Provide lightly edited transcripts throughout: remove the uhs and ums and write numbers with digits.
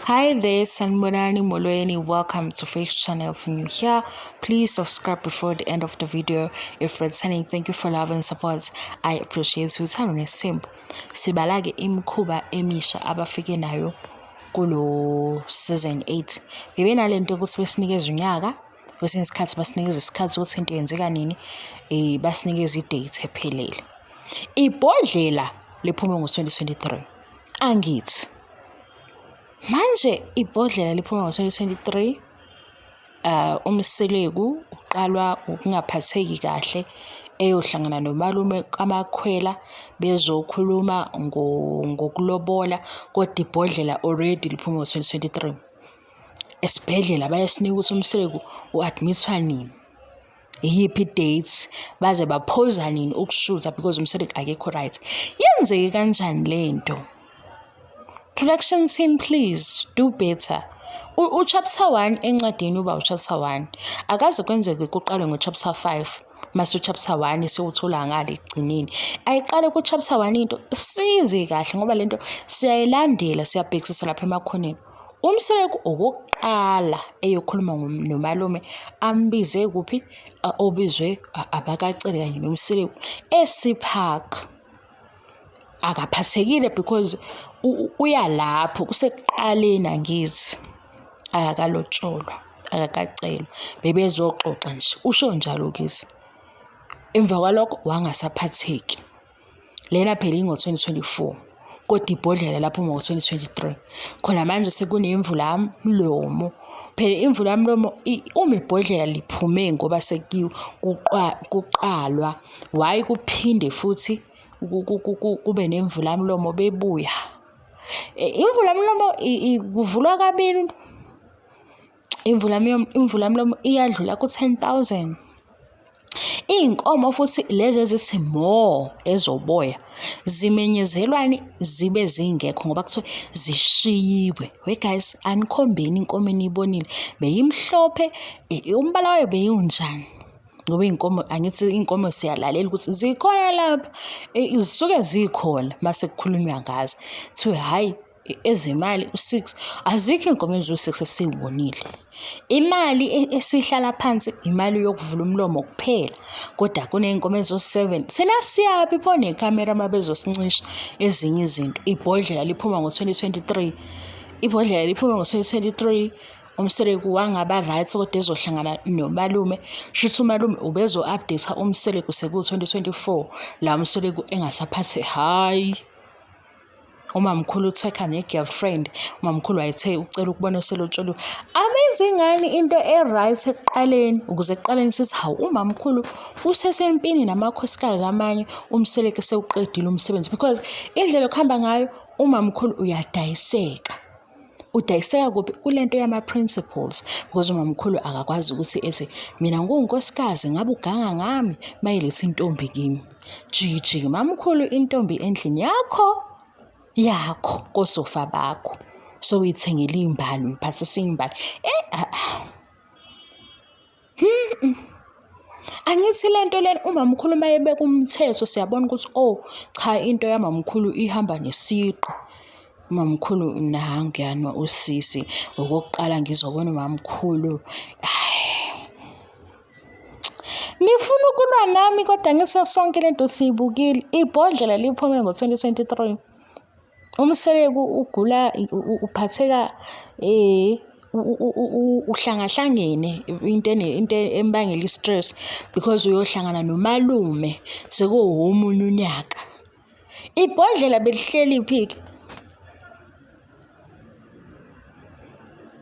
Hi there, Sanbonani Molweni. Welcome to Faith Channel. If you're new here, please subscribe before the end of the video. If returning, thank you for love and support. I appreciate you. Time simple. Sibalage imkhuba emisha abafike nayo kulo season 8. Bebena lento ukuthi besinikeze unyaka, kwesinye isikhathi basinikeze isikhathi ukuthi into yenzeka nini, basinikeze i-date ephelele. Ibhodlela liphume ngo-2023. Angithi manje ibhodlela liphuma ngo-2023. Umseleku uqalwa ukungaphatheki kahle eyohlangana nomalume kamakhwela bezokhuluma ngokulobola, kodwa ibhodlela already liphuma ngo-2023. Esibhedlela bayasinika ukuthi umseleku u-admithwa nini, iyiphi date, baze baphoza nini ukushutha because umseleku akekho right. Yenzeke kanjani lento? Production team, please do better. Chapter 1 encwadini uba chapter 1 akaze kwenzeke kuqalwe ngo-chapter 5 mase chapter 1 siwuthola ngale egcineni. Ayiqale ku-chapter 1 into size kahle ngoba lento siyayilandela, siyabhekisisa lapha emakhoneni. Umseleku okokuqala eyokhuluma nomalume ambize kuphi, obizwe abakacele kanye nomseleku esipark. Akaphathekile because uyalapho kusekuqaleni angithi akakalotsholwa, akakacelwa, bebezoxoxa nje. Usho njalo kithi emva kwalokho wangasaphatheki. Lena phela ingo-2024 kodwa ibhodlela lapho ngo-2023. Khona manje sekunemvula mlomo. Phela imvula mlomo uma ibhodlela liphume ngoba kuqalwa, why kuphinde futhi kube nemvula mlomo bebuya? Imvula mlomo kuvulwa kabili. Imvula mlomo iyadlula ku-10,000. Iy'nkomo futhi lezi ezithi more ezoboya zimenyezelwani zibe zingekho ngoba kuthiwa zishiyiwe. We guys, anikhombeni inkomo eniyibonile beyimhlophe, umbala wayo beyiwunjani? Ngoba iy'nkomo, angithi iy'nkomo siyalalela ukuthi zikhona lapha, zisuke zikhona mase kukhulunywa ngazo. Kuthiwe hhayi ezemali u-6, azikho iy'nkomo eziwu-6 esiy'bonile. Imali esihlala phansi imali yokuvula umlomo kuphela, kodwa kuney'nkomo eziwu-7. Thina siyaphi pho nekhamera uma bezosincisha ezinye izinto? Ibhodlela liphuma ngo-2023. Ibhodlela liphuma ngo-2023. Umseleku wangaba right kodwa ezohlangana nomalume. Shuthi umalume ubezo-update umseleku seku-2024. La umseleku engasaphathe hayi. Umamkhulu uthekha ne-girlfriend. Umamkhulu wayethe ucela ukubona uselotsholo. Amenze ngani into e-right ekuqaleni ukuze ekuqaleni sithi hawu umamkhulu usesempini namakhosikazi amanye, umseleku sewuqedile umsebenzi, because indlela yokuhamba ngayo umamkhulu uyadayiseka. Udayiseka kuphi? Kulento yama-principles, because umamkhulu akakwazi ukuthi ethi mina ngunkosikazi ngabe uganga ngami mayiletha intombi kimi. Jiki mamkhulu intombi endlini yakho kosofa bakho, so uyithengela iy'mbali, uyiphathisa iy'mbali. Angithi lento lena umamkhulu mayebeka umthetho siyabona ukuthi cha into yamamkhulu ihamba nesiqu. Umamkhulu nangiyanwa usisi okokuqala ngizobona umamkhulu. Nifuna ukulwa nami kodwa ngithi sonke lento siyibukile. Ibhodlela liphume ngo-2023. Umseleku ugula, uphatheka uhlangahlangene into embangela i-stress because uyohlangana nomalume sekuwumunye unyaka. Ibhodlela belihleli phiki.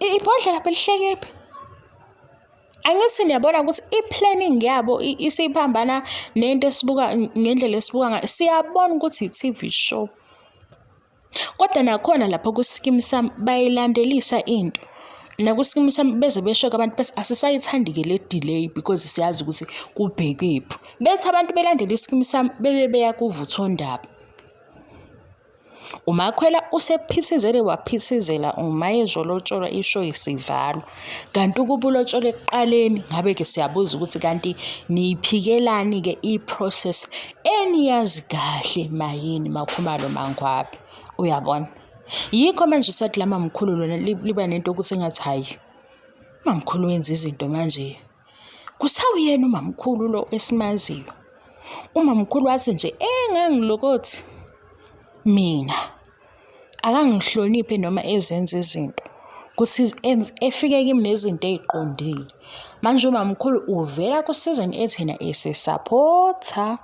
Ibhodlela belihlekephi? Angithi niyabona ukuthi i-planning yabo isiphambana nento esibuka ngendlela esibuka ngayo. Siyabona ukuthi i-TV show, kodwa nakhona lapho ku-Skeem Saam bayilandelisa into. Naku-Skeem Saam beze beshoke abantu bese asisayithandi-ke le delay because siyazi ukuthi kubhekephi. Bethi abantu belandela i-Skeem Saam bebeya kuvuthondaba. Umakhwela usephithizele waphithizela umayezolotsholwa isho isivalwa. Kanti ukuba ulotsholwe ekuqaleni ngabe-ke siyabuza ukuthi kanti niyiphikelani-ke i-process eniyazi kahle mayini Makhumalo Mangwabi. Uyabona? Yikho manje sathi la mamkhulu lona liba nento ukuthi engathi hayi mamkhulu wenza izinto manje kusawuyena umamkhulu lo esimaziyo. Umamkhulu wathi nje engangilokothi mina akangihloniphe noma ezenza izinto kuthi efike kimi nezinto eziqondile. Manje umamkhulu uvela kusizini ethina esesupporta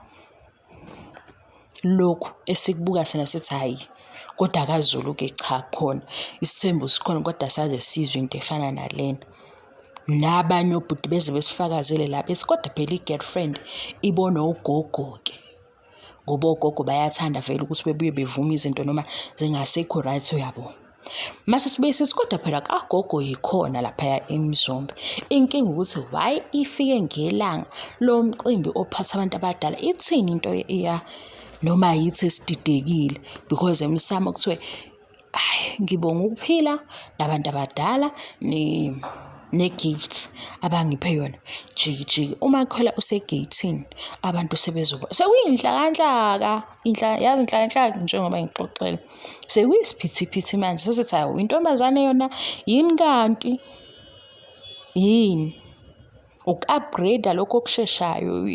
lokhu esikubuka thina sithi hayi kodwa kaZulu-ke cha khona isithembu sikhona kodwa saze sizwe into efana nalena. Nabanye obhuti beze besifakazele la bethi kodwa phela i-girlfriend ibona ugogo-ke. Ngoba ogogo bayathanda vele ukuthi bebuye bevume izinto noma zingasekho right uyabo. Mase sibuye sithi kodwa phela kagogo yikhona laphaya eMzombe. Inkinga ukuthi why ifike ngelanga lo mcimbi ophatha abantu abadala ithini into noma yithi esididekile because emsamo kuthiwe ngibonga ukuphila nabantu abadala ne-gift abangiphe yona jiki uma khwela usegeyithini abantu sebezoba sekuyinhlakanhlaka yazi inhlakanhlaka njengoba ngixoxela sekuyisiphithiphithi manje sesithi hayi intombazane yona yini kanti yini uku-upgrade lokho okusheshayo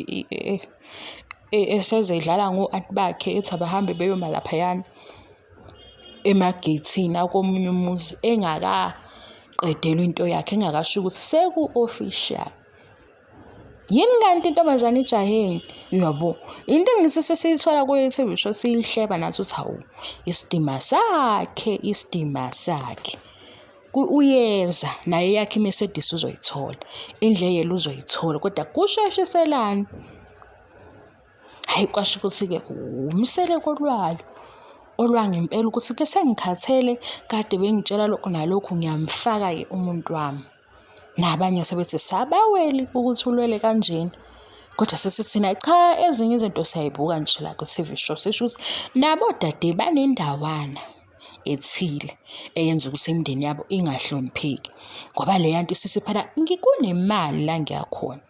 esezedlala ngo-anti bakhe ethi abahambe beyoma laphayana emageyithini akomunye umuzi engakaqedelwa into yakhe engakasho ukuthi seku-official. Yini kanti intombazane ijaheni yabo into engithi sesiyithola kwe-TV show siyihleba nathi uthi hawu isidima sakhe uyeza naye yakhe iMercedes uzoyithola indleyelo uzoyithola kodwa kusheshiselani. Hayi kwasho ukuthi-ke umseleko lwayo olwangempela ukuthi ke sengikhathele kade bengitshela lokhu nalokhu ngiyamfaka-ke umuntu wami. Nabanye sebethi sabaweli ukuthi ulwele kanjeni kodwa sesithina cha ezinye izinto siyayibuka nje la ku-TV show sisho ukuthi nabo dade banendawana ethile eyenza ukuthi imindeni yabo ingahlonipheki ngoba le yanto sisiphela ngikunemali la ngiyakhona.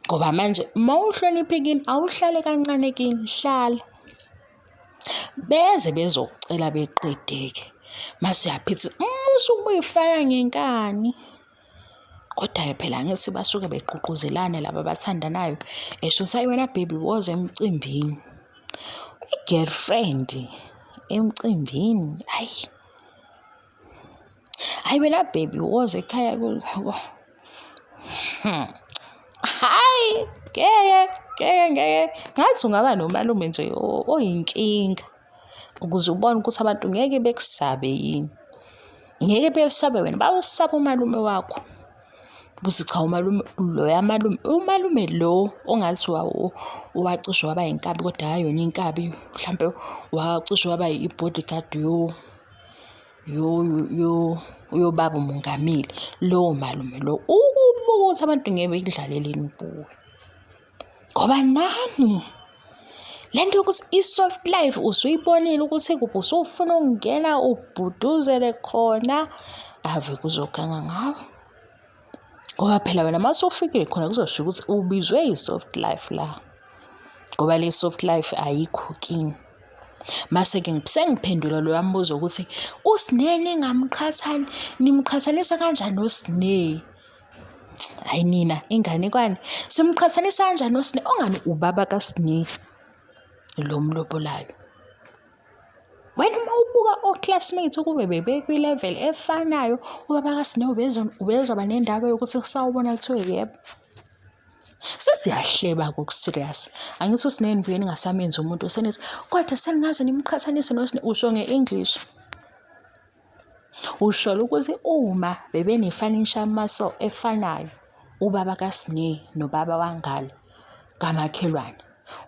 Ngoba manje mawuhloniphekile awuhlale kancane kini hlala beze bezokucela beqedeke mase uyaphithi usukuyifaka ngenkani kodwa phela ngithi basuke beqhuquzelane laba bathandanayo esho sayi wena baby woze emcimbini i-girlfriend emcimbini hayi wena baby woze ekhaya hayi ngeke ngathi ungaba nomalume nje oyinkinga ukuze ubone ukuthi abantu ngeke bekusabe yini. Ngeke besabe wena bawusaba umalume wakho buthi cha umalume lo ongathi wacishwa waba inkabi kodwa hayona inkabi mhlambe wacishwa waba i-bodyguard yobaba umongameli lo malume lo ukubuka ukuthi abantu ngeke bekudlaleleni kuwe ngoba nani lento yokuthi i-soft life usuyibonile ukuthi kuphi usufuna ukungena ubhuduzele khona ave kuzoganga ngawo ngoba phela wena mase ufikile khona kuzosho ukuthi ubizwe i-soft life la ngoba le soft life ayikho kini. Mase-ke sengiphendula lo yambuzo ukuthi uSinene nimqhathanisa kanjani noSinene? Hayi nina inganekwane simqhathanisa kanjani noSinene ongani ubaba kaSinene lo mlobolayo. Wena uma ubuka o-classmates ukube bebekwi-level efanayo ubaba kaSinene ubezoba nendaba yokuthi kusawubona kuthiwe yebo. Sesiyahleba koku-serious. Angithi uSinene ngibuye ningasamenzi umuntu usenithi kodwa seningaze nimqhathanise noSinene usho nge-English. Usho ukuthi uma bebene-financial muscle efanayo ubaba kaSinene nobaba wangala kamakhelwane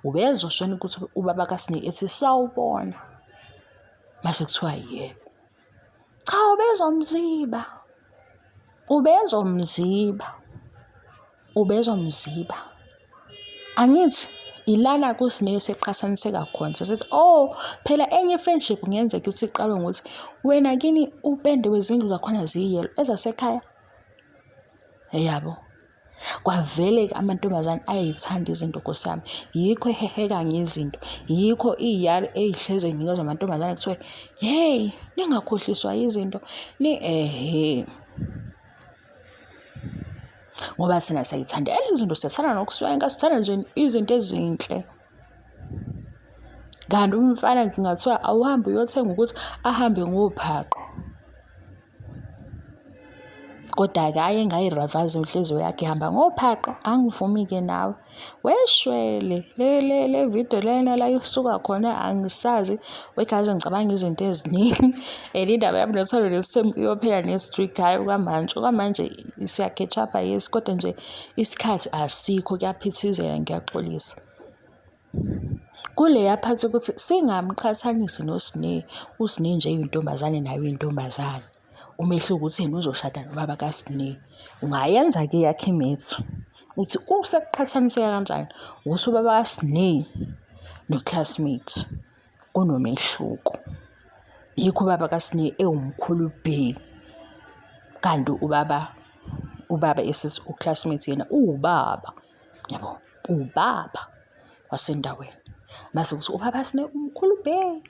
ubezoshona ukuthi ubaba kaSinene ethi sawubona mase kuthiwa yebo. Cha ubezomziba angithi ilana kuSinene seqhathaniseka khona sesithi phela enye friendship kungenzeka ukuthi iqalwe ngokuthi wena kini upende wezindlu zakhona ziyelo ezasekhaya yabo Kwavele-ke amantombazane ayayithanda izinto Nkosi yami, yikho eheheka ngezinto, yikho iy'yalo ey'hlezi y'nikezwa amantombazane kuthiwe, hey, ningakhohliswa yizinto, ngoba thina siyayithandela izinto, siyathanda nokuswenka, sithanda nje izinto ezinhle. Kanti umfana kungathiwa awuhambe uyothenga ukuthi ahambe ngophaqo. Kodwa-ke hhayi engayiravaza inhliziyo yakhe ihamba ngophaqo, angivumi-ke nawe. Weshwele, le video lena la isuka khona angisazi, wegazi ngicabanga izinto eziningi. And indaba yami nothando nesithembu iyophela ne-streak, hhayi okwamanje siya-catch-up-a yes, kodwa nje isikhathi asikho, kuyaphithizela, ngiyaxolisa. Kuleya phathi ukuthi singamqhathanisi noSineya, uSineya nje uyintombazane nayo uyintombazane. Umehluko ukuthi yena uzoshada nobaba kaSineya. Ungayenza-ke yakho imetho uthi usekuqhathaniseka kanjani ukuthi ubaba kaSineya no-classmate kunomehluko. Yikho ubaba kaSineya ewumkhulu bhe, kanti ubaba esithi u-classmate yena uwubaba, yabo, ubaba wasendaweni. Mase kuthi ubaba kaSineya umkhulu bhe.